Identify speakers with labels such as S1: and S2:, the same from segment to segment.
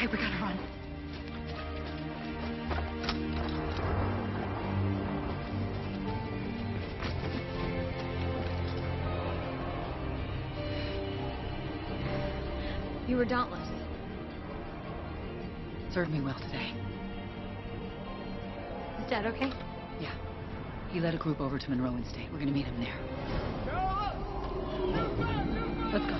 S1: Okay, we gotta run.
S2: You were dauntless.
S1: Served me well today.
S2: Is Dad okay?
S1: Yeah. He led a group over to Monroe Estate. We're gonna meet him there. Let's go.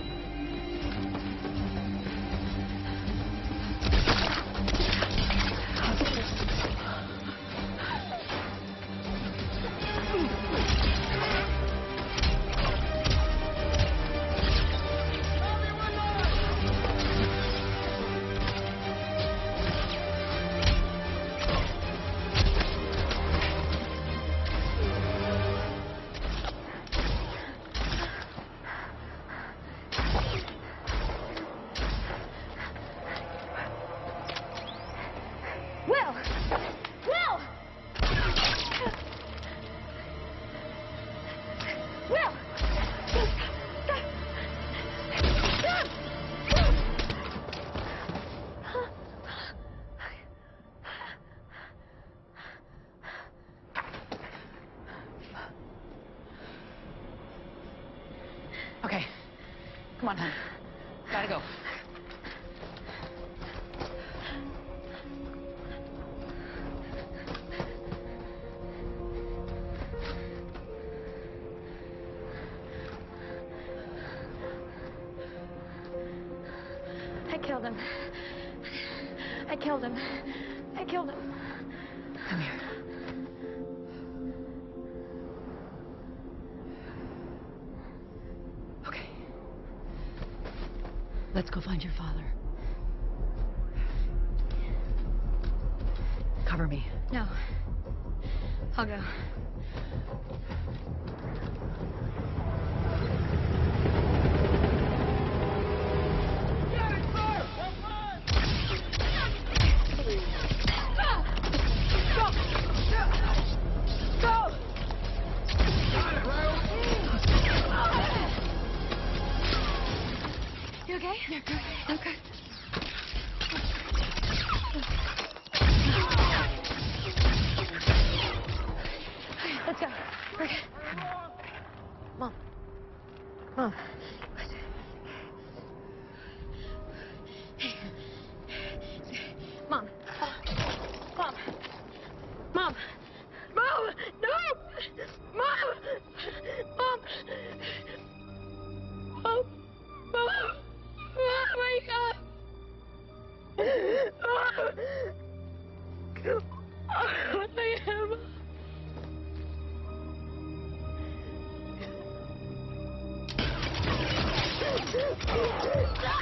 S2: Will! Will! Will!
S1: Okay. Come on, hon. Gotta go.
S2: I killed him. I killed him. I killed him.
S1: Come here. Okay. Let's go find your father. Cover me.
S2: No. I'll go. You okay? Yeah, good. Okay. Let's go. Okay. Mom. Mom. Mom. Mom. Mom. Mom! No! Mom! Mom! Mom! Mom! Oh my God! Oh my God! No!